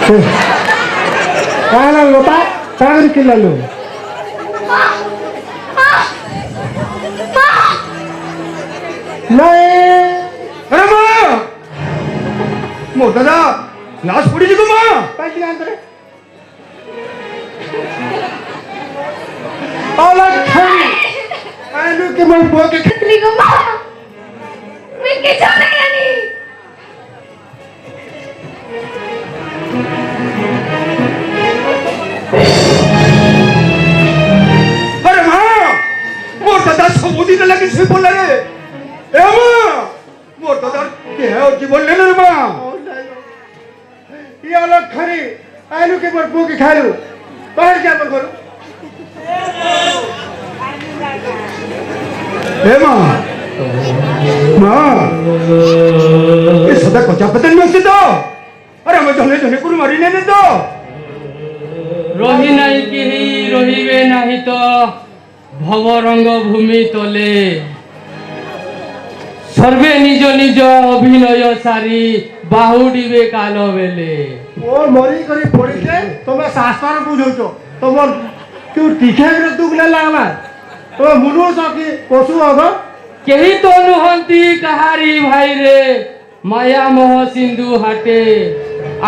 Kala lupa, tangan kita lu. Naik. अरे माँ मोर दादा लाश पड़ी जी को माँ Pagi antar. Allah kami. Alu ke mau buat ke Putri ko ma! May kitsa na yan eh! अरे माँ मोर दादा समुद्री न लगी से बोल रहे ए माँ मोर दादा क्या है और की बोल रहे ना माँ ये अलग खरी आलू के पर बुके खालू बाहर क्या पर करो ए माँ माँ ये सदा कोचा पतन में से दो अरे मैं धोने धोने कुल मारी ने दो রহি নাই কেহি রহিবে নাহি তো ভবরঙ্গ ভূমি তলে সর্বে নিজ নিজ অভিনয় সারি বাহুডিবে কালো বেলে ओ मरी करी पड़ी के तुम्हें शास्त्र बुझो तुम क्यों तीखे के दुख न लागला तुम मुनु सकी पशु होगो কেহি তো নুহন্তি কাহারি ভাইরে মায়া মোহ সিন্ধু হাটে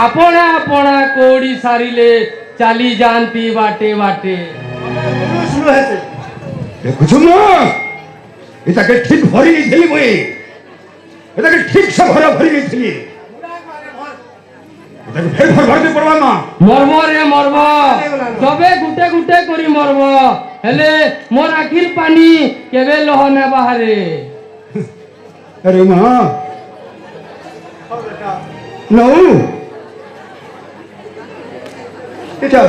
আপনা আপনা কৌড়ি সারিলে চালি যান্তি বাটে বাটে मुनु शुरू है देखो सुनो इता के ठीक भरी नहीं थी मुई इता के ठीक से भरा भरी नहीं थी इता के फिर भरते पड़वा माँ মর্ম রে মর্ম সবে গুটে গুটে করি মর্ম হেলে মোর আখির পানি কেবে লহ না বাহারে अरे माँ नौ इटा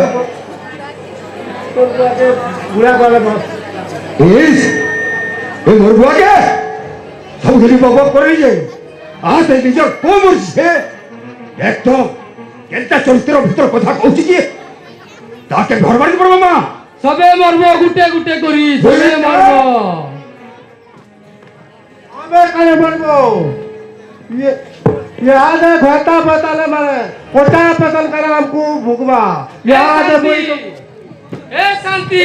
बुरा वाला बस इस ये मोर बुआ के सब गली बाबा कर रही है आज ते निजर कोमर से एक तो केंता चरित्र भीतर कथा कहउची की ताके घर बाड़ी पड़वा माँ সবে মর্ম গুটে গুটে করি সবে মর্ম अबे काले मरबो ये आज घटा बताले मारे कोटा पतल करे हमको भुगवा याद है कोई এ শান্তি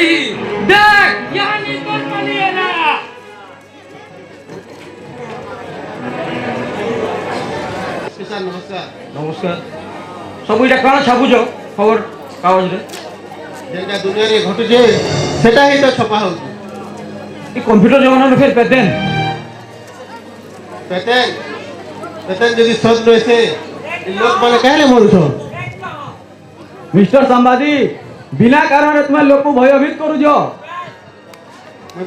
দেখ यहाँ নিকট পানি এলা নমস্কার সব এটা কানা ছাপুছ খবর কাগজরে যেটা দুনিয়ারে ঘটুছে সেটা ହିଁ তো ଛପା ହଉଛି এই কম্পিউটার জমানার ফের পেতেন পেতেন পেতেন যদি সৎ রয়েছে লোক মানে কাহলে মরুছ মিস্টার সাংবাদিক বিনা কারণে তুমি লোক ভয়ভীত করুছ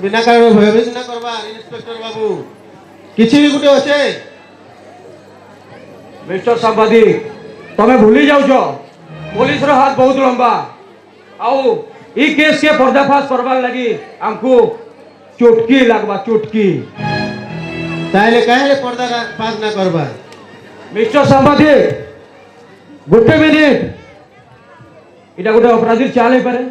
বিনা কারণে ভয়ভীত না করবা ইন্সপেক্টর বাবু কিছু ବି ଗୋଟେ ଅଛେ মিস্টার সাংবাদিক তুমি ভুলি যাওছ পুলিশর হাত বহুত লম্বা আউ এই কেস কে पर्दाफाश করবার লাগি আমকু চুটকি লাগবা চুটকি তাহলে কাহলে পর্দা পাস না করবা মিস্টার সাংবাদিক গোটে মিনিট এটা গোটে অপরাধীর চাল হইপারে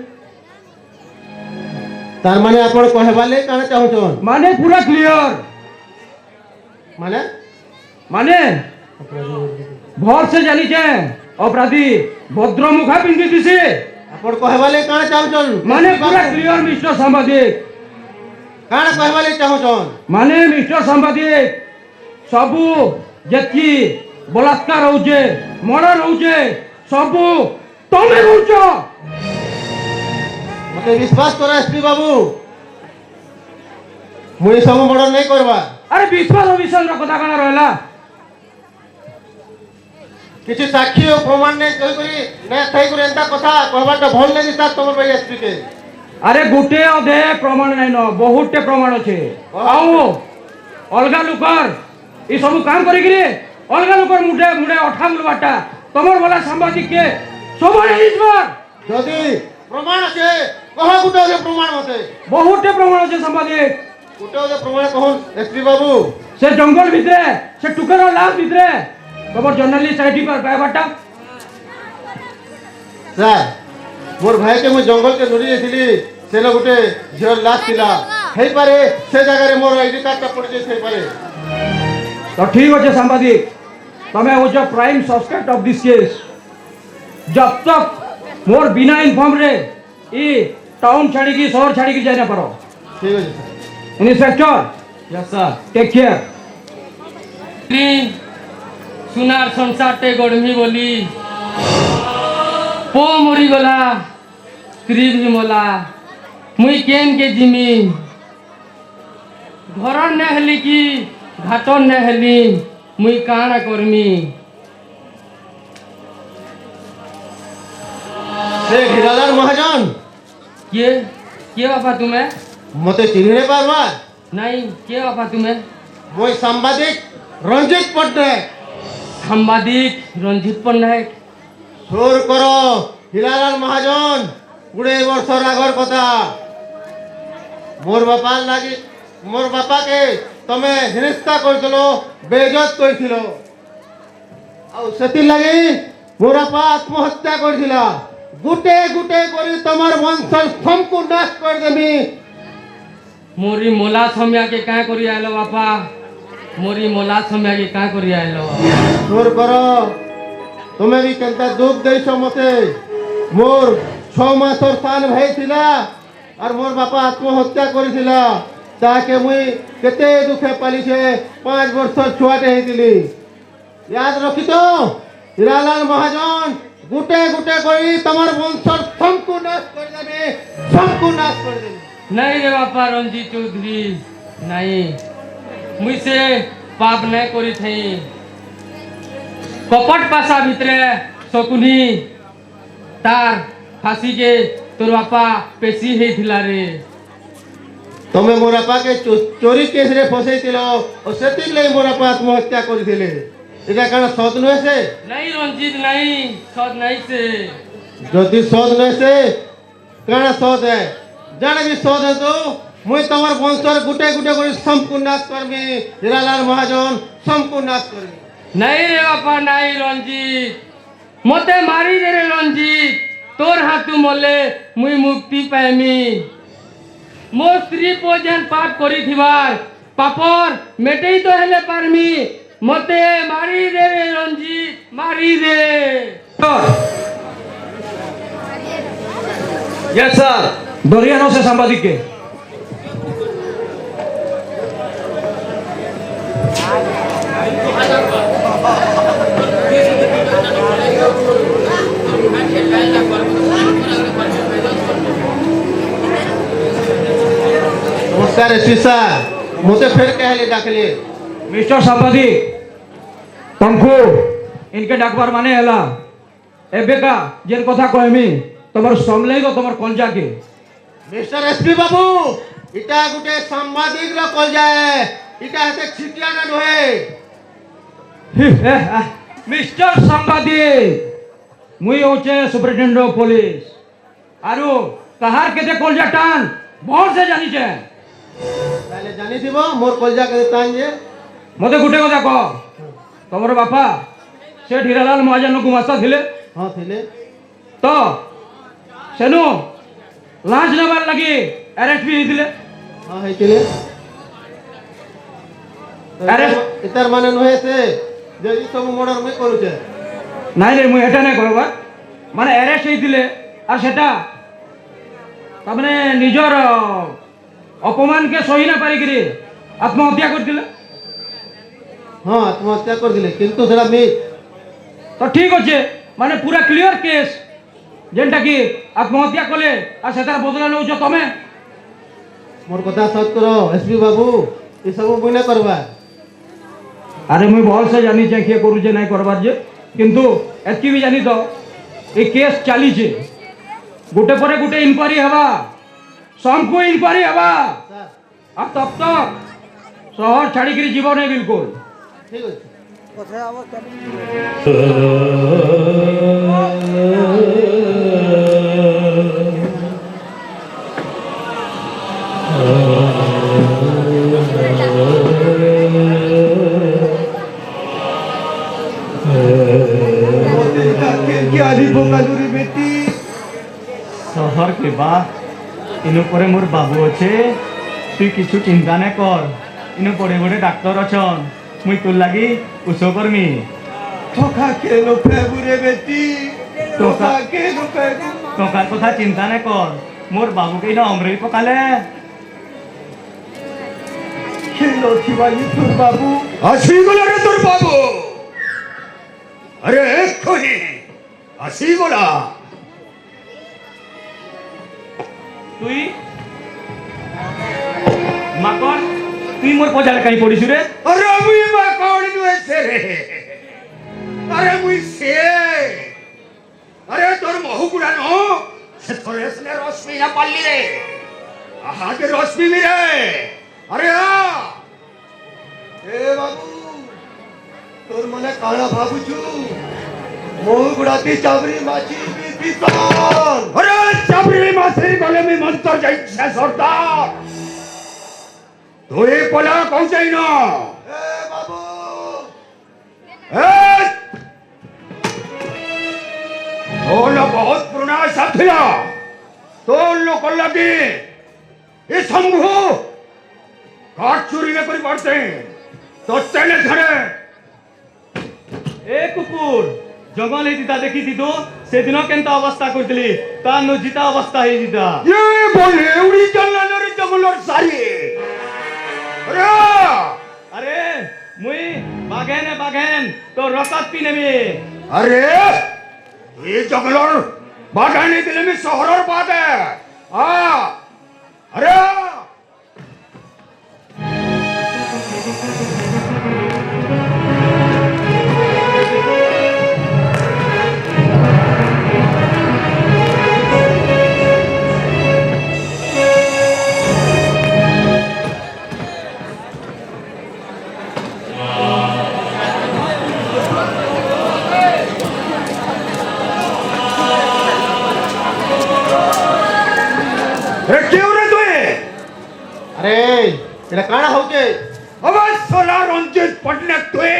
তার মানে আপন কহবালে কানা চাহুছন মানে পুরা ক্লিয়ার মানে মানে ভর সে জানিছে অপরাধী ভদ্র মুখা পিন্ধি দিছে আপন কহবালে কানা চাহুছন মানে পুরা ক্লিয়ার মিস্টার সাংবাদিক কানা কহবালে চাহুছন মানে মিস্টার সাংবাদিক সবু যেতি বলাৎকার হউছে মর্ডর হউছে সবু তুমি হউছ মতে বিশ্বাস করা এসপি বাবু মুই সব মর্ডর নাই করবা আরে বিশ্বাস অবিশ্বাসর কথা কানা রহিলা কিছু সাক্ষী ও প্রমাণ নেই কই করি না থাই করে এন্তা কথা কহবাটা ভল নেই তার তোমার ভাই এসপি কে আরে গোটে অধে প্রমাণ নাই ন বহুতটে প্রমাণ আছে আউ অলগা লোকর এই সব কাম করি কি অলগা লোকর মুডে মুডে অঠামল বাটা তোমার বলা সাংবাদিক কে সবার ইসবার যদি প্রমাণ আছে কহ গুটা যে প্রমাণ মতে বহুতটে প্রমাণ আছে সাংবাদিক গুটা যে প্রমাণ কহন এসপি বাবু সে জঙ্গল ভিতরে সে টুকের লাশ ভিতরে তোমার জার্নালিস্ট আইডি পার পাইবাটা স্যার মোর ভাইকে মুই জঙ্গলকে ধরি যাইছিলি সেটা গোটে ঝিওর লাশ ଥିଲା ହେଇପାରେ ସେ ଜାଗାରେ ମୋର ଆଇଡି କାର୍ଡଟା ପଡି ଯାଇଥାଇପାରେ তো ঠিক আছে সাংবাদিক তুমি হচ্ছে প্রাইম সসপেক্ট অফ দিস কেস जब तक मोर बिना इन्फॉर्म रे ई टाउन छाड़ी की शहर छाड़ी की जाए ना पारो ঠিক আছে sir inspector yes sir take care सुनार संसारटे गढ़मी बोली पो मरी गला स्त्री भी मला मुई केन के जिमी घर न हेली की घाट न हेली मुई काण करमी সে হিরালাল মহাজন किए किए बापा तुम्हें মতে চিনতে পারবা नहीं किए बापा तुम्हें মই সাংবাদিক রঞ্জিত পট্টনায়ক সাংবাদিক রঞ্জিত পট্টনায়ক সুর করো হিরালাল মহাজন 20 বছর আগর কথা মোর বাপার লাগি মোর বাপাকে তুমি হিংসা করছিল বেইজ্জত করেছিল আর সেতি লাগি মোর বাপা আত্মহত্যা করেছিল গুটে গুটে করে তোমার বংশ সম্পূর্ণ নাশ করে দেবি मोरी मोला समय के क्या करी आलो बापा मोरी मोला समय के क्या करी आलो সুর করো তুমি भी কেনতা দুঃখ দেইছ মতে মোর 6 মাসর সান ভাই ছিলা আর মোর বাপা আত্মহত্যা করেছিল তাকে মুই কেতে দুঃখে পালিছে 5 বছর ছুয়াটে হইতিলি याद रखित হিরালাল মহাজন গুটে গুটে করি তোমার বংশর সম্পূর্ণ নাশ করে দেবে সম্পূর্ণ নাশ করে দেবে नहीं रे बापा रंजीत चौधरी नहीं मुझसे पाप नहीं करी थी कपट पासा भितरे शकुनी तार फांसी के तोर बापा पेशी ही थिला रे তুমি মোর বাপাকে চোরি কেসরে ফসাইছিল ও সেতিক লাগি মোর বাপা আত্মহত্যা করেছিলে এটা কেন সৎ নয়েছে नहीं रंजीत नहीं सद नहीं से যদি সৎ নয়েছে কেন সৎ है জানে কি সৎ है তো মুই তোমার বংশর গুটে গুটে করে সম্পূর্ণ নাশ করবি হিরালাল মহাজন সম্পূর্ণ নাশ করবি नहीं रे बापा नहीं रंजीत मते मारी दे रे रंजीत तोर हाथू मले मुई मुक्ति पाइमी मो स्त्री पोजन पाप करी थिबार पापर मेटेई तो हेले पारमी मते मारी दे रे रंजीत मारी दे यस सर दरियानो से सांबादिक के नमस्कार एसपी साहब मुझे फिर कहले डाकले मिस्टर सांबादिक तुमको इनके डाकबार माने हला एबेका जेन कथा कहमी তোমার সমলাই গো তোমার কলজা কে मिस्टर एसपी बाबू इटा गुटे सांबादिक रा कॉल जाए इटा हते छिटिया ना दोहे মিস্টার সাংবাদিক মুই হচ্ছে সুপারিনটেন্ডেন্ট অফ পুলিশ আরো কাহার কেতে কলজা টান বহুত সে জানিছে তাহলে জানি দিব মোর কলজা কে তান যে মতে গুটে কথা কহ তোমার বাপা সে হিরালাল মহাজন গুমাস্তা ଥିଲେ हां थिले তো সেনু লাঞ্চ নেবার লাগি অ্যারেস্ট भी হইছিলে हां है थिले अरे इतर माने नहे से जे ई सब मर्डर में करू छे নাই রে মুই এটা নাই করবা মানে অ্যারেস্ট হইছিলে আর সেটা তারমানে নিজের অপমানকে সহি না পারি করে আত্মহত্যা করছিলে हां आत्महत्या कर दिले किंतु सेला मी তো ঠিক আছে মানে পুরা ক্লিয়ার কেস যেটা কি আত্মহত্যা কলে আর সেটার বদলা নেউছ তুমি मोर कथा सत करो एसपी बाबू ई सब मुई ना करबा আরে মুই ভলসে জানি যে কি করুছে নাই করবার যে কিন্তু এতকি भी জানি তো এই কেস চালিছে গোটে পরে গোটে ইনকোয়ারি হবা সমকো ইনকোয়ারি হবা सर আর তব তক শহর ছাড়ি করে জীব নাই বিলকুল ठीक है क्या आदि बोकालुरी बेटी শহর के बा इनु परे मोर बाबू अच्छे तुई किछु चिंता ना कर इनु बड़े बड़े डाक्टर अछन मुई तोर लागी उस करमी ठोका खेलो फेबुरे बेटी ଟଙ୍କା কে ঢুকাই ଟଙ୍କାର କଥା ଚିନ୍ତା ନାଇଁ କର মোর বাবুকে না অমরেই পকালে কে নথিবা তোর বাবু আসিগলা রে তোর বাবু আরে এক্ষুনি আসিগলা তুই মাকড় তুই মোর পজারে কাই পড়িছু রে আরে মুই মা কওড়ি নুয়েছে রে আরে মুই সে আরে তোর মহুগুড়া ন সে থরে সনে রশ্মি না পাল্লি রে আহা কে রশ্মি মিরে আরে এ বাবু তোর মনে কানা ভাবুছু মৌ গুড়াতি চাবরি মাছি বিপিতন আরে চাবরি মাছের গলে মি মন্ত্র যাইছে সর্দার তুই পলা কৌচাই না এ বাবু তোর বহুত পুরনা সাথিয়া তোর লোক লাগে এ শম্ভু কাঠ চুরি না করি পারতে তোর চাইলে ধরে এ কুকুর জঙ্গল হেতিতা দেখিছি তো সেদিন কেনতা অবস্থা করছিলি তার নজিতা অবস্থা হয়ে জিতা এ বলে উড়ি জঙ্গলের জঙ্গলের সারি আরে আরে মুই বাঘেন তোর রকাত পি নেবি আরে তুই জঙ্গলের বাগানে দিলে আমি শহরের বাদে আরে কেউ রে তুই আরে এটা কাଣା হচ্ছে অবশ্যলা রঞ্জিত পটনায়ক তুই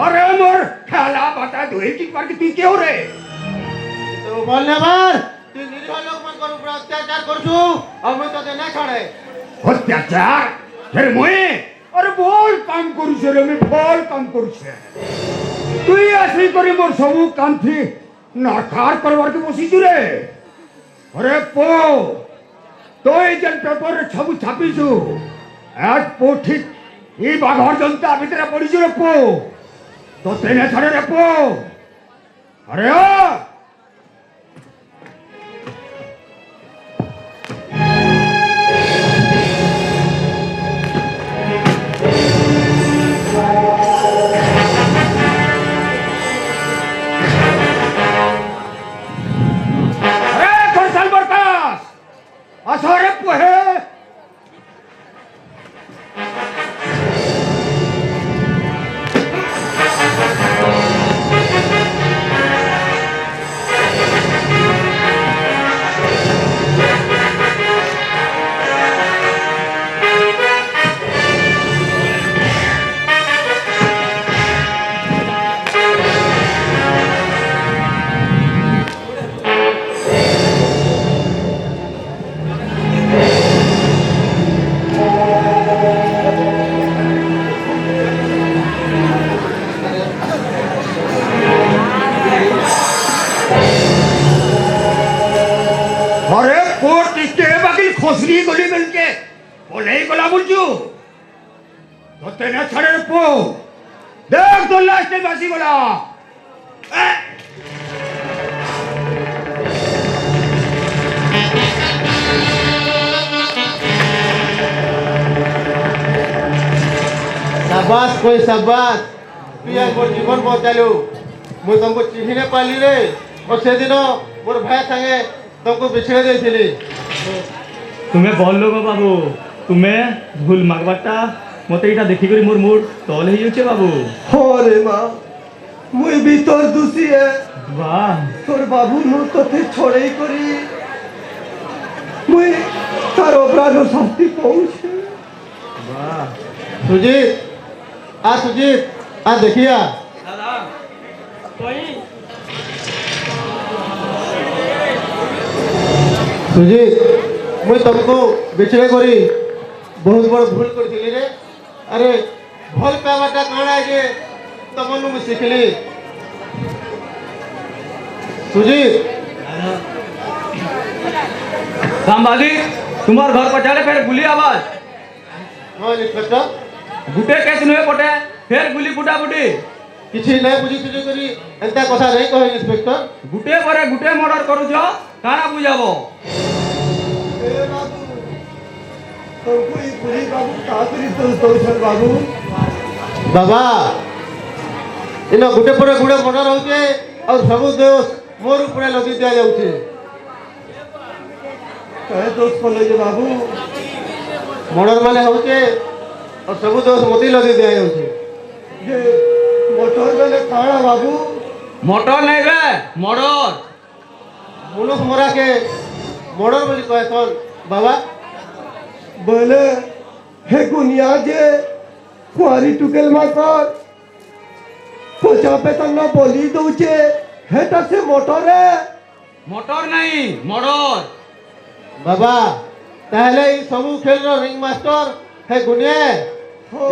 আরে মোর খেলা বাটা দুই কি পার তুই কেউ রে তো বল না বার তুই নিরীহ লোক মান উপর অত্যাচার করছু আমি তোকে না ছাড়ে অত্যাচার ফের মুই আরে বল কাম করছে রে আমি বল কাম করছে তুই আসি করে মোর সবু কান্থি নাকার করবার কে বসিছু রে আরে পো তুই যে পেপারে ছবু ছাপিছু এক পো ঠিক এই বাঘর জন্তা ভিতরে পড়িছু রে পো তো তেনে ছাড়ে রে পো আরে আসরে পোহে আরে কোট কে বাকি খসরি গলি মিলকে বলেই গলা বলছু তো তেনে ছাড়ে রে পো দেখ তোর লাস্টে বাসি গলা शाबाश कोई शाबाश तू यार मोर जीवन बचालु मुझे तुमको चिन्ह नहीं पाली रे और से दिन मोर भाई संगे तुमको बिछड़े देथिली তুমি বললো গো বাবু তুমি ভুল মাগবারটা মতে এটা দেখি করি মোর মুড তল হয়ে যাচ্ছে বাবু ওরে মা মুই भी তোর দোষী है বাহ তোর বাবু নু তোতে ছড়াই করি মুই তার অপরাধ শাস্তি পৌঁছে বাহ सुजीत आ देखिया দাদা কই सुजीत मुई तुमको बिछड़े करी बहुत बड़ भूल करथिली रे अरे भल पावाटा काଣା जे तमनु मु सिखली सुजीत संभाली तुम्हार घर पचाड़े फिर गुली आवाज हाँ इंस्पेक्टर गुटे केस नुहे पटे फिर गुली बुटा बुटी किसी नहीं बुझी सुझी करी एंता कथा नहीं कहे इंस्पेक्टर गुटे पर गुटे मर्डर करूछ काना बुझाबो तुमको ये पूरी बाबू तातरी तो सर बाबू बाबा इनो गुटे पर गुटे मर्डर होचे और सब दोष मोर ऊपर लदी दिया जाउछे कहे दोस्त को ले बाबू मर्डर माने होचे और सब दोष मोती लदी दिया जाउछे ये मोटर वाले काड़ा बाबू मोटर नहीं रे मर्डर मनुष्य मरा के मर्डर बोली कहे सन बाबा बोले हे गुनिया जे कुआरी टुकेल माकर पचा पे तन्ना बोली दउचे हेटा से मोटर है मोटर नहीं मर्डर बाबा ताहले ई सबू खेल रो रिंग मास्टर है गुनिया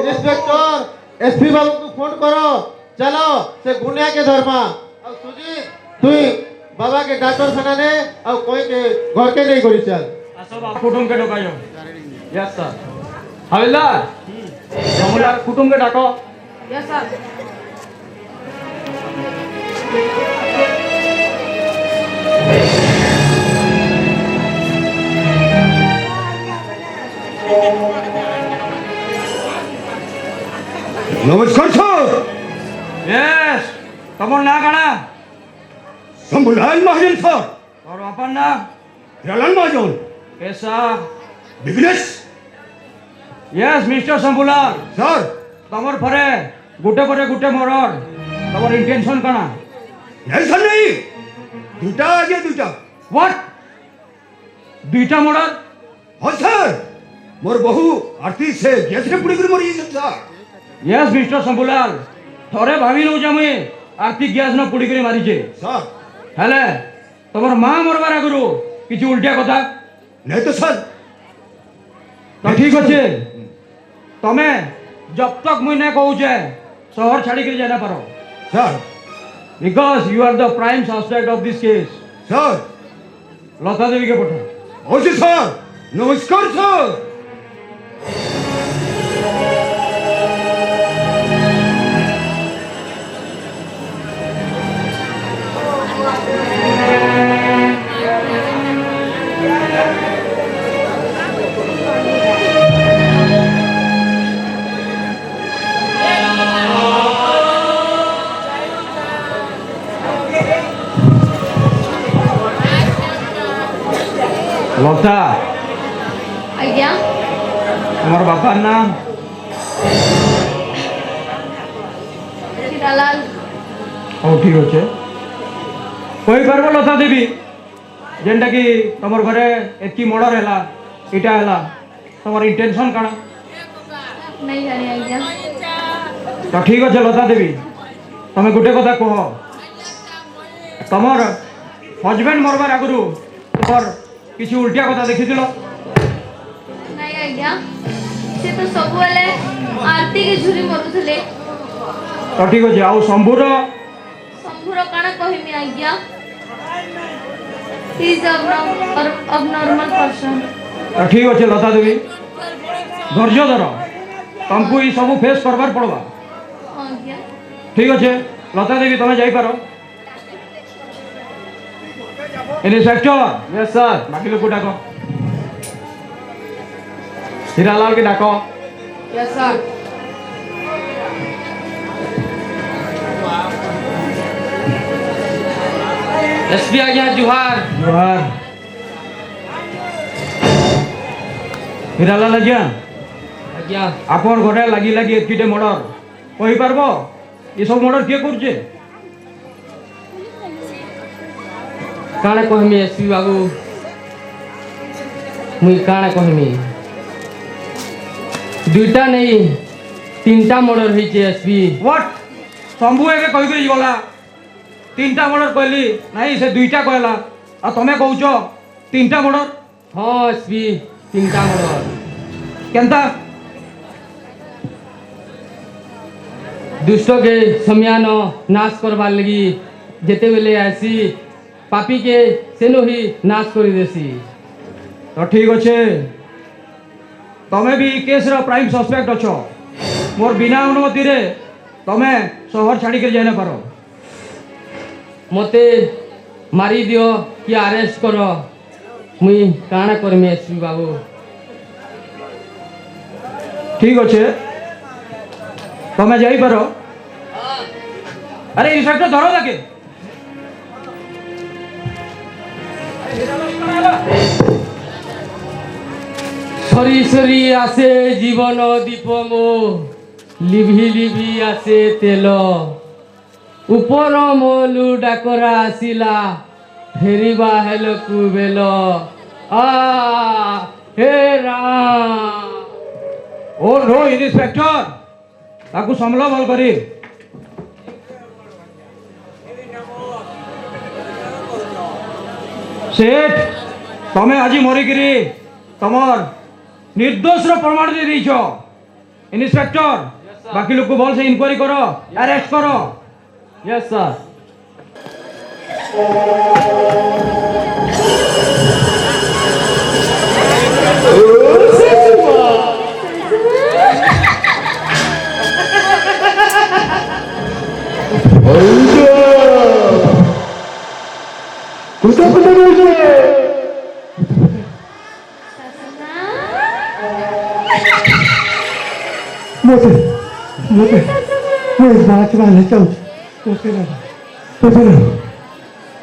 इंस्पेक्टर एसपी बाबू को फोन करो चलो से गुनिया के धर्मा और सुजीत तुई बाबा के डॉक्टर खाना ने और कोई के घर के नहीं करी चल आसो बाप कुटुम के डकायो यस सर हवलदार जमुलार कुटुम के डाको यस सर नमस्कार सर यस तमोर ना काना शंभुलाल महाजन सर और अपन नाम हिरालाल महाजन कैसा business yes mister Shambhulal sir तमर फरे गुटे मर्डर तमर इंटेंशन काना नहीं सर नहीं दूटा आगे दूटा व्हाट दुईटा मर्डर हाँ सर मोर बहु आरती से गैस रे पुड़ी कर मरी सर यस मिस्टर शंभुलाल थोड़े भाभी नौ मुई आर्थिक गैस न पुड़ी मारी सर हेले तमर माँ मरबार आगु किसी उल्टिया कथा नहीं तो सर तो ठीक अच्छे तमे जब तक मुई नहीं कहूँ शहर छाड़ी कर जाना पारो sir because you are the prime suspect of this case sir Lata Devi के पठा ओके सर नमस्कार सर लता आज्ञा तुम्हार बापार नाम हिरालाल हौ ठीक अच्छे कही पार्ब लता देवी जेनटा कि तुम घरे एति मर्डर है इटा है तुम इंटेंशन काना नहीं जानी आज्ञा तो ठीक अच्छे लता देवी तुम्हें गोटे कथा कह तुमर हजबैंड मरबार आगु तुम किसी उल्टिया कथा देखी नहीं आज्ञा से तो सब वाले आरती के झुरी मरुथले तो ठीक अच्छे आउ शंभुर शंभुर काना कहिमी आज्ञा ही इज abnormal person तो ठीक अच्छे लता देवी धैर्य धर तुमको ये सब फेस करवार पड़वा आज्ञा ठीक अच्छे लता देवी तुम्हें जापार इंस्पेक्टर यस सर बाकी लोग को डाको हीरालाल के डाको यस सर एसपी आज्ञा जुहार जोहार हीरालाल आज्ञा आज्ञा आपन घरे लगी लगी एतकिटे मर्डर कहि पारबो ये सब मर्डर किए करछे काणे कहमी एसपी बाबू मुई काणे कहमी दुईटा नहीं तीनटा मर्डर होइছে एसपी व्हाट शंभु एके कहि कहि गला तीनटा मर्डर कहली नहीं से दुईटा कहला आ तमे कहउछो तीनटा मर्डर हाँ एसपी तीनटा मर्डर केनता दुष्ट के समियान नाश करवार लगी जेते बेले आसी पापी के सेनो ही नाश कर देसी। तो ठीक अच्छे तमें भी केस प्राइम सस्पेक्ट अच्छो मोर बिना अनुमति रे तमें शहर छाड़ी कर जाने पारो। मते मारी दियो कि अरेस्ट करो मुई काना करमी एसपी बाबू। ठीक अच्छे तमें जाई पारो। अरे इंस्पेक्टर धरो ताके। सरी सरी आसे जीवन दीप मो लिभि लिभि आसे तेल ऊपर मोलू डाकरा आसिला फेरिबा हेल कुबेल आ हे राम। ओ नो इंस्पेक्टर ताकू समलो भल करी। सेठ तमें आज मरिकी तमर निर्दोष प्रमाण दे दीच। इंस्पेक्टर बाकी लोग को भल से इंक्वायरी करो अरेस्ट करो। Yes sir. मोते मोते मैं इस बात वाले चाहूँ मोते ना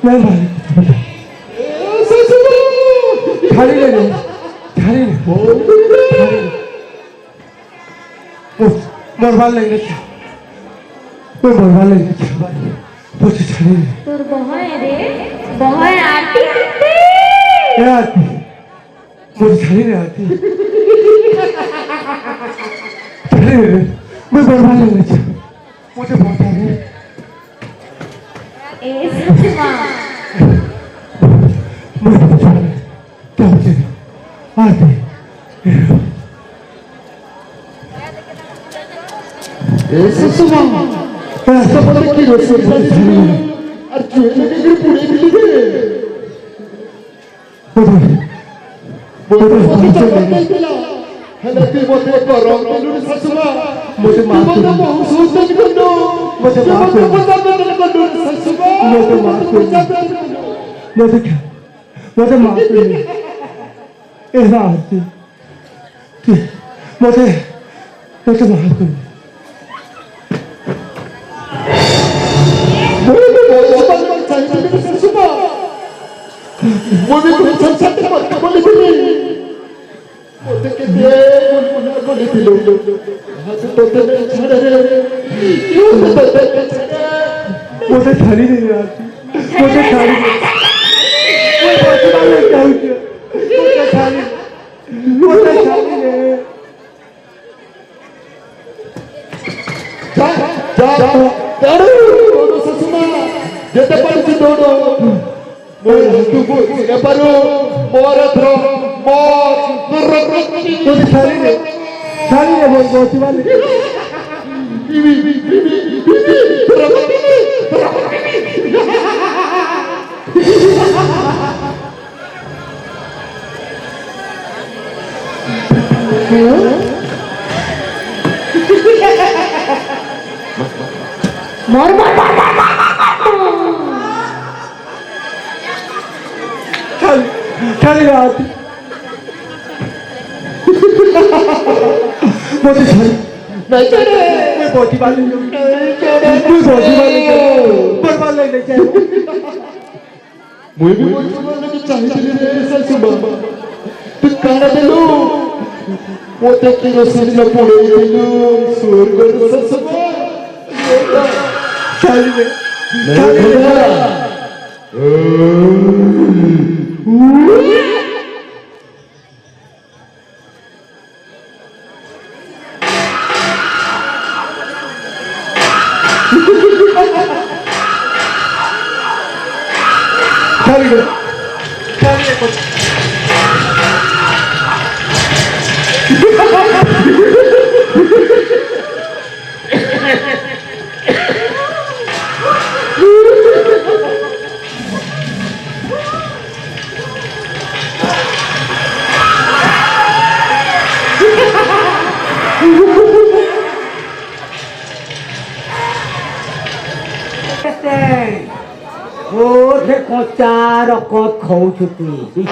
मैं मारे थाली ले ले मोरबाल ले ले मैं मोरबाल ले ले मोते थाली ले तोर बहय रे बहय आरती करते यार मोते थाली ले आती थाली ले मैं मोरबाल ले ले मोते मोरबाल ले ए सचमा मुझे थाली नहीं आती मुझे थाली मैं बचपन में क्या हुआ मुझे थाली नहीं যেতে পারছি দৌড়ো মোর হাতুকু এবারো মোর থ্র মোর मुझे थाली नहीं बोल बचपन में मोर मोर थाली नहीं आती मुझे थाली मैं बचपन में बचपन ले चाहिए मुझे भी बचपन में चाहिए रे ससुबा तू काना देलू मोते की रसीद न पड़े देलू सुर कर ससुबा थाली में ফের কচা রকত খাওছু তুই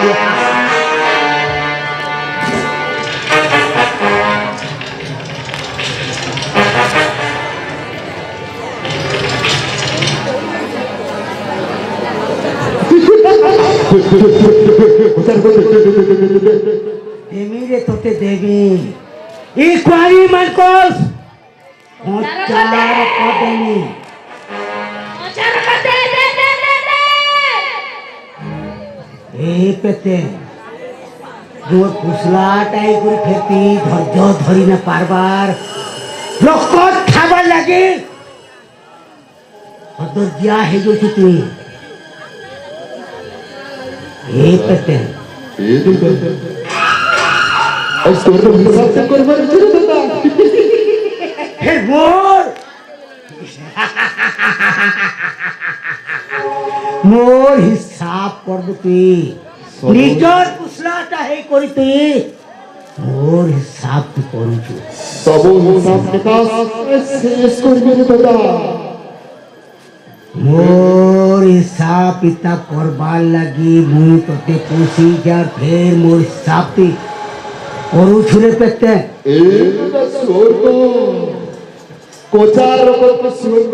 দেবী রে তোতে দেবী এই কোয়ারি মানকস কচা রকত দেবী পেতে ফুসলাটাই করে খেতি ধৈর্য ধরি না পারবার রকত খাবার লাগে দিয়া হয়ে গেছি তুই পেতে মোর হিসাব করব তুই নিজর পুসলাটা হে করি তুই মোর হিসাব তুই করুছু ସବୁ ହିସାବ ନିକାଶ ଶେଷ କରିବେ ଦାଦା মোর হিসাব কিতাব করবার লাগি মুই তোতে পুষি যার ফের মোর হিসাব তুই করুছু রে পেতে ଏଇଟା ସ୍ୱର୍ଗ କୋଚାର ପତ୍ର ସ୍ୱର୍ଗ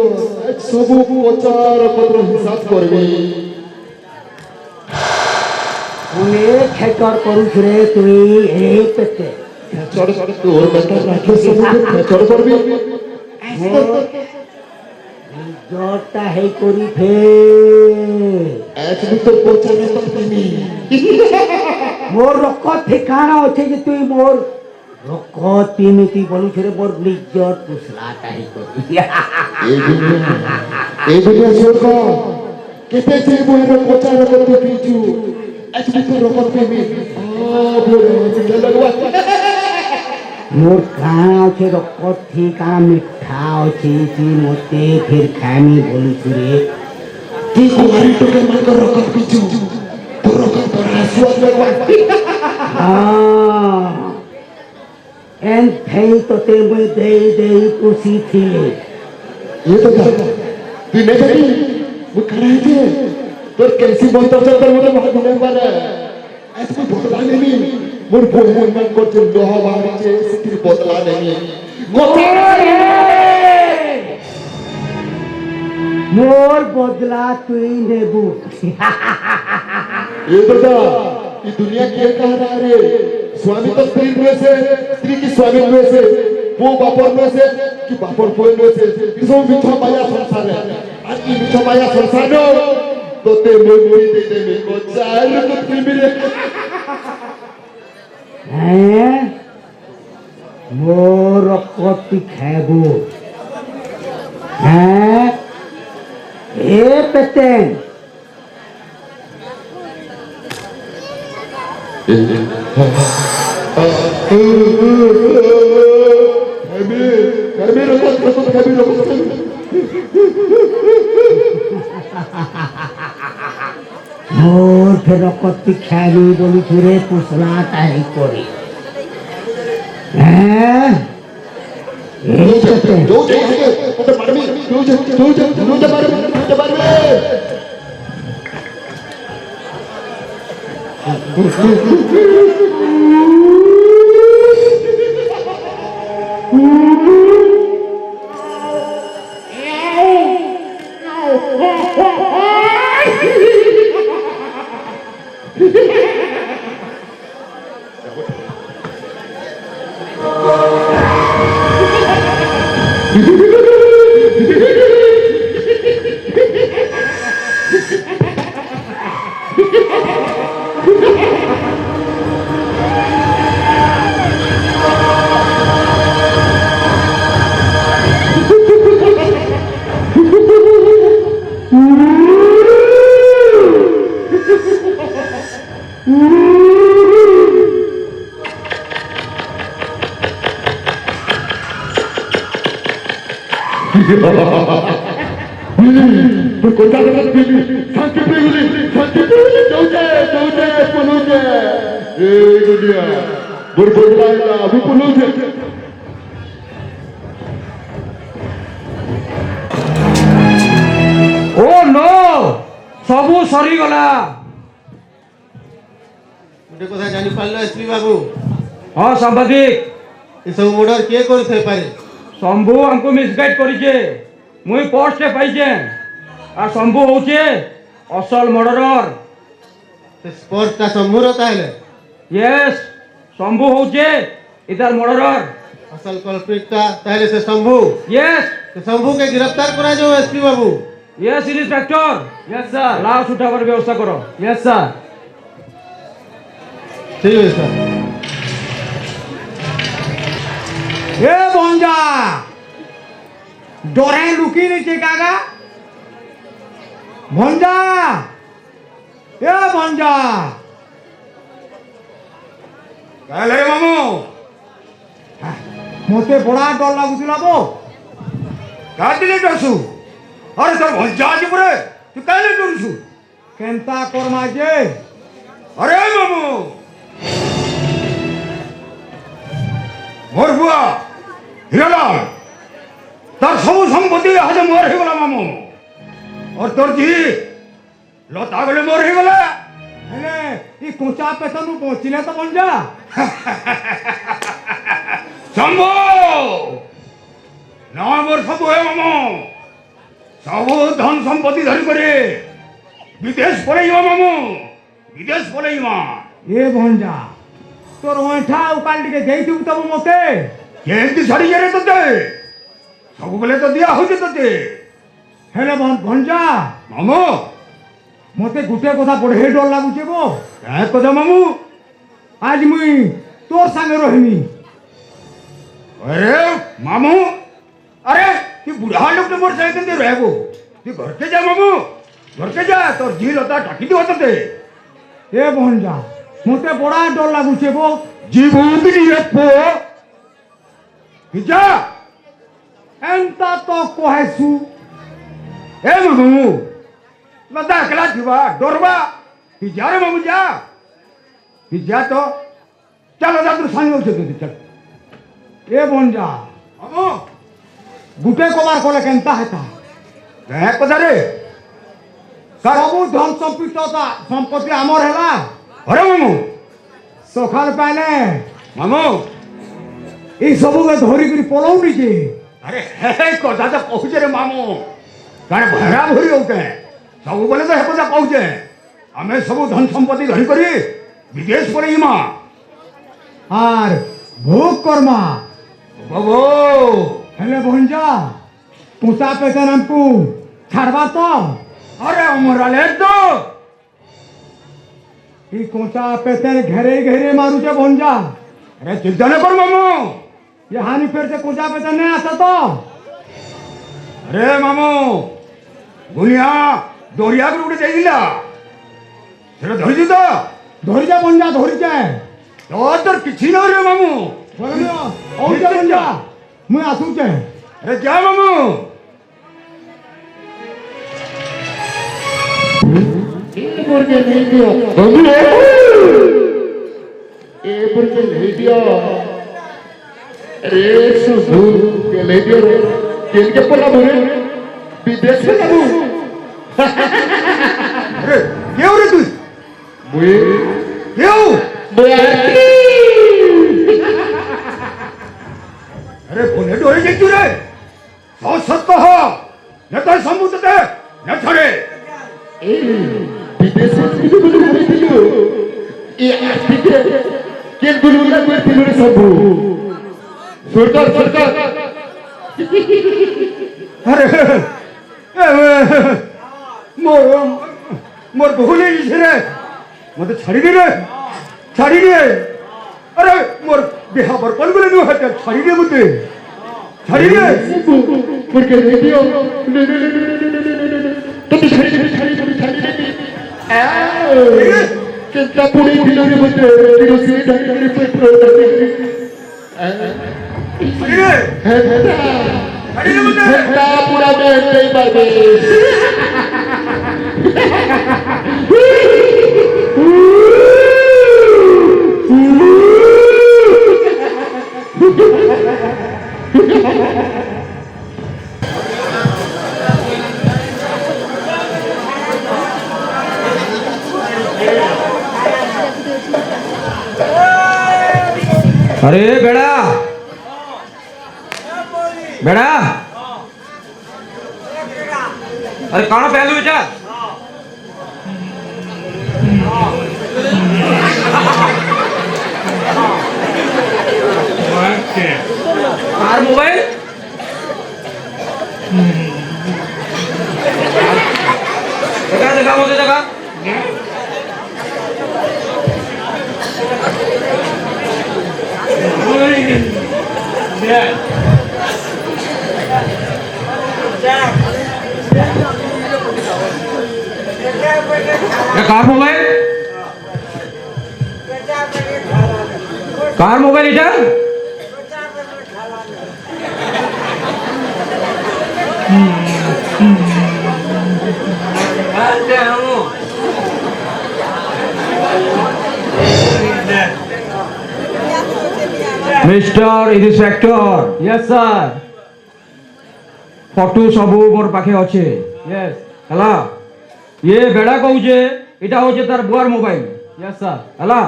ସବୁ କୋଚାର ପତ୍ର ହିସାବ କରିବି অনেক খেচর করুছু রে তুই এ পেতে তোর বেটা রাখে ସବୁ ଖେଚଡ଼ କରିବି জরটা হে করি ফের ଆଜି ତ କୋଚାର କରିବି মোর রকত ঠিকানা আছে যে তুই মোর রকত পিমিতি বলুছ রে মোর নিজর পুসলাটা হে করি এই দুনিয়া ସ୍ୱର୍ଗ କେତେ ସେ ବହିର କୋଚାର ପତ୍ର ପିଇଛୁ ଆଜି ତ ରକତ ପିଇବି মোর কানা আছে রকত ঠিকানা মিঠা আছে তুই মতে ফের খাইমি বলুছ রে তুই কুমারী টোকে ମାନଙ୍କ ରକତ ପିଇଛୁ ତୋ ରକତ এন থেই তোতে মুই দেই দেই পুষি থিলে ये तो क्या तू नहीं जाती वो खड़ा है क्या तो कैसी बोलता चलता मुझे बात होने वाला है ऐसे कोई बोतला नहीं मोर बोल मन को जो लोहा वाली चे सिटी बोतला नहीं মোর বদলা তুই নেবু ये तो क्या ये दुनिया क्या कह रहा है स्वामी तो स्त्री में से स्त्री की स्वामी में से वो बापर में से कि बापर पोल में से इसमें मिठा माया संसार है आज की मिठा माया संसार हो तो ते मोरी दे दे मेरे को चार को तुम मेरे হ্যাঁ মোর রকত তুই খাইবু হ্যাঁ এ পেতেন घर में रोको कभी रोको মোর ফের রকত তুই খাইবি বলি ফিরে পুসলাটা হে করি হ্যাঁ এই পেতেন जो चाहिए तो मारमी जो मारमी कोटा जगत पीली शांति पीली जाऊचे पलूचे ए दुनिया बुरबुलाएगा अभी पलूचे ও নো सबू सरीगला। गोटे कथा जानी पारलो एसपी बाबू हाँ सांबादिक ये सब मर्डर किए करथे पारे शंभू हमको मिसगाइड करिचे मुई पोस्ट रे पाइचे आ शंभू होचे असल मर्डरर। स्पोर्ट का शंभूर ताहले यस शंभू होचे इधर मर्डरर। असल कल्प्रिट का ताहले से शंभू यस तो शंभू के गिरफ्तार करा जो एसपी बाबू। Yes inspector. Yes sir. लाश उठावर व्यवस्था करो। Yes sir. ठीक है सर। ए भंजा डरे लुकी नीचे कागा भंजा ए भंजा कहले मामू मते बड़ा डर लागुଥିଲା बो काटिले डरसु अरे तोर भंजा आज पुरे तू कहले डरसु केनता करमा जे अरे मामू मोर बुआ हिरालाल तार सब संपत्ति आज मोर हो गला मामू और तोर जी लता गले मोर हो गला हेले ई कोचा पेतनु पहुंचिले तो भंजा शंभू ना मोर सब है मामू सब धन संपत्ति धरी करे विदेश पलैमा मामू विदेश पलैमा ए भंजा तोर ओठा उकाल के देइथु तब मते केंती छाड़ी जे रे तते सब बेले तो दिया होजे तते हेले भंजा मामू मते गुटे कथा बड़े डर लागुचे बो क्या कथा मामू आज मुई तोर संगे रहिनी। अरे मामू अरे तू बुढ़ा लोग तो मोर साइकिल दे रहबो तू घर के जा मामू घर के जा तोर जी लता टाकी दियो तते ए भंजा मते बड़ा डर लागुचे बो जी भूंदी रे पो जा एंता तो कोहेसु ए मामू लता अकेला थीबा डरबा तू जा रे मामू जा तू जा तो चल जा तू संग उठे चल ए भंजा मामू गुटे कबार कोले केनता हेता क्या कथा रे सबु धन संपत्ति आमर हैला अरे मामू सखाल पाने मामू ई सबु के धरी करी पलौनी जे अरे हे कथा तो कहूचे रे मामू कारण भरा भरी होते सब बोले तो हे कथा कहूचे हमें सब धन संपत्ति धरी करी विदेश पर इमा आर भोग कर्मा बाबो हेले भंजा पुता पेतन हमको छाड़बा तो अरे अमरा ले तो ई कोचा पेतन घेरे घेरे मारू जे भंजा अरे चिंता न कर मामू ये हानि फिर से कोचा पेतन नहीं आता तो अरे मामू गुनिया दोरिया के उड़े जाइला तेरा धरी जी तो धरी जा भंजा धरी जा तो तर किसी ना रे मामू बोलो और जा भंजा मैं आसू जे अरे क्या मामू मुर्गे नहीं दियो ए मुर्गे नहीं दियो अरे सुसु के नहीं दियो केल के पला मोरे विदेश में जाबू अरे क्यों रे तू मुई क्यों अरे बोले डोरे जेचू रे सौ सत्तो हो न तो समुद्र ते न छड़े विदेश में गुलु गुलु दियो ए आस्तिके केल गुलु गुलु दियो रे सबू सरकार सरकार अरे मोर मोर बहुले रे मत छाड़ी दे रे छाड़ी दे अरे मोर बिहा पर पल बोले नु हट छाड़ी दे मुते छाड़ी दे मुर्गे नहीं दियो तो छाड़ी कितना पूरी दिलो रे मुझे दिलो से ढंग के पेट्रोल छाड़ी दे छाड़ी दे मुते ता पूरा में नहीं बाबे अरे बेड़ा बेड़ा अरे कौन पहलू बेटा कार मोबाइल देखा देखा मुझे देखा कार मोबाइल इटा mister inspector yes sir photo सबू मोर पाखे अच्छे यस हला ये बेड़ा कहूचे इटा होचे तार बुआर मोबाइल यस सर हला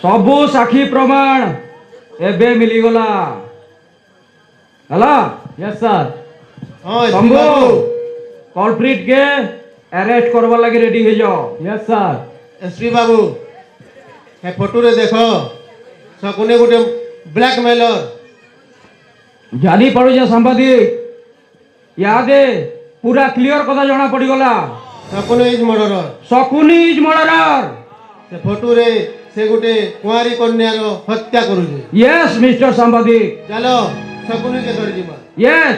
सबू साक्षी प्रमाण एबे मिली गला हला यस सर हाँ शंभू बाबू कल्प्रिट के अरेस्ट करवा लगे रेडी हो जाओ यस सर एसपी बाबू हे फोटो रे देखो सकुने गोटे ब्लैकमेलर जानी पड़ो जे संपादिक यादे पूरा क्लियर कथा जना पड़ी गला Shakuni is murderer Shakuni is murderer से फोटो रे से गोटे कुआरी कन्यार हत्या करूचे यस मिस्टर संपादिक चलो सकुने के धर जीवा यस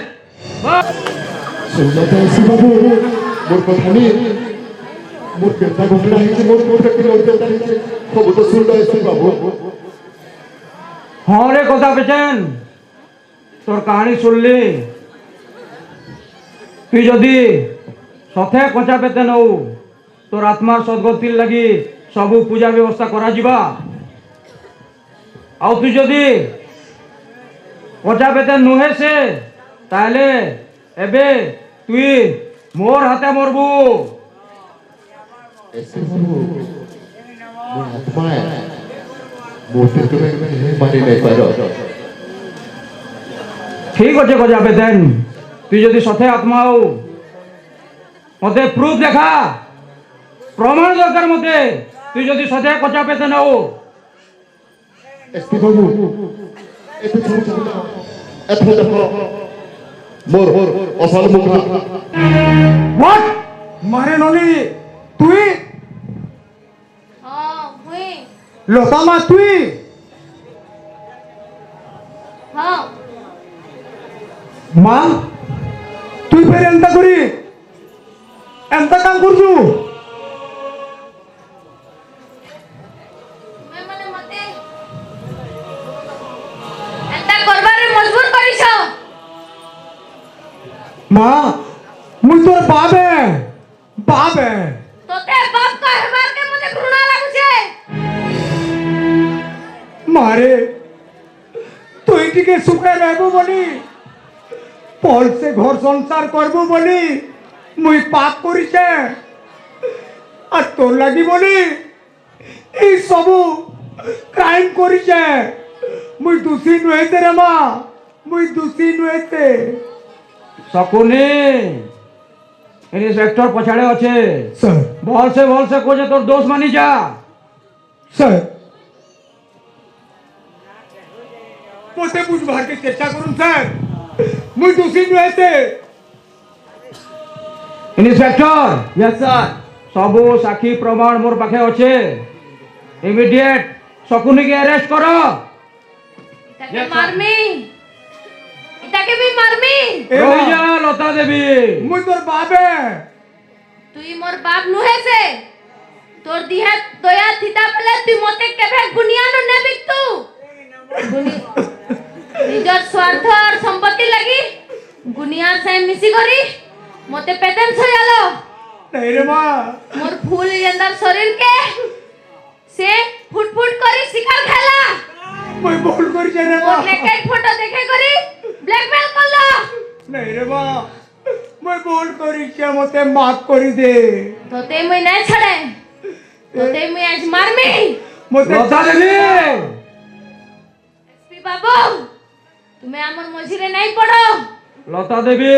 सुनता एसपी बाबू मोर कथा नहीं मोर केता घटना है मोर मोर के लौटता नहीं सब तो सुन लो एसपी बाबू हाँ रे कथा बेचन तोर कहानी सुनली तु जदि सथे कचा पेते नौ तोर आत्मार सद्गति लगी सबू पूजा व्यवस्था करा जिबा आउ तु जदि कचा पेते नुहे से ताले एबे तुई मोर हाथे मरबू एसपी बाबू मोर आत्मा है मोटे तो मारी नहीं पारो ठीक अच्छे कचा पेतेन तुई जदि सथे आत्मा हो मते प्रूफ देखा प्रमाण दरकार मते तुई जदि सथे कचा पेते न हो एसपी बाबू एते छोड़ छोड़ एते देखो मोर असल मुखा व्हाट मारे नली तुई हाँ हुई लता मा तुई हाँ মা তুই ফের এন্তা করি এন্তা কাম করছু তুমি মানে মতে এন্তা করবারে মজবুর করিছ মা মুই তোর বাবে বাবে তোতে বাপ কহবার কে মতে ঘৃণা লাগুছে মারে তুই টিকে সুখে रहबो বলি পল সে ঘর সংসার করবো বলি মুই পাপ করিছে আর তোর লাগি বলি এই সবু ক্রাইম করিছে মুই দোষী নইতে রে মা মুই দোষী নইতে शकुनी इंस्पेक्टर पछाड़े अच्छे স্যার बोल से कोजे तोर दोष मानी जा স্যার মতে বুঝবার কে চেষ্টা করুন স্যার মুই দোষী নইতে इंस्पेक्टर यस सर सबू साक्षी प्रमाण मोर पाखे अच्छे इमीडिएट शकुनी के अरेस्ट करो ইতাকে মারমি ইতাকে भी মারমি এ রই মা, যা লতা দেবী মুই তোর বাবে তুই মোর বাপ নুহে সে তোর দিহে দয়া থিতা পেলে তুই মতে কেবে গুনিয়ানো নেবিক তু নিজর স্বার্থ আর সম্পত্তি লাগি গুনিয়ার সে মিশি করি মতে পেতেন ছয়ালো নাই রে মা মোর ফুল জেন্দার শরীর কে সে ফুটফুট করি শিকার খেলা মুই ভুল করিছে রে মা মোর নেকেড ফটো দেখে করি ব্ল্যাকমেল করলো নাই রে মা মুই ভুল করিছে মতে মাফ করি দে তোতে মুই নাই ছাড়ে তোতে মুই আজ মারমি মতে লতা দেবী बाबू तुम्हें आमर मझिरे नहीं पड़ो लता देवी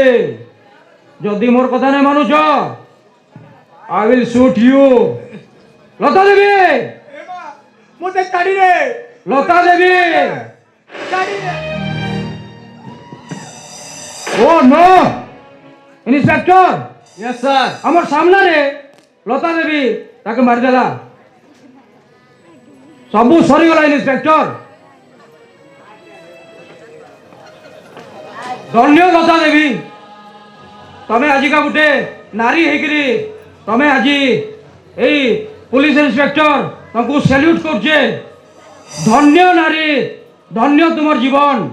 जदि मोर कथा नहीं मानुछ I will shoot you Lata Devi मते ताड़ी रे लता देवी ताड़ी रे oh no inspector yes sir हमर सामना रे लता देवी ताके मार देला सबू सरी गला इंस्पेक्टर धन्य लता देवी तमे आजी का गुटे नारी हेकरी तमे आजी एई पुलिस इंस्पेक्टर तुमको सैल्यूट करछे धन्य नारी धन्य तुमर जीवन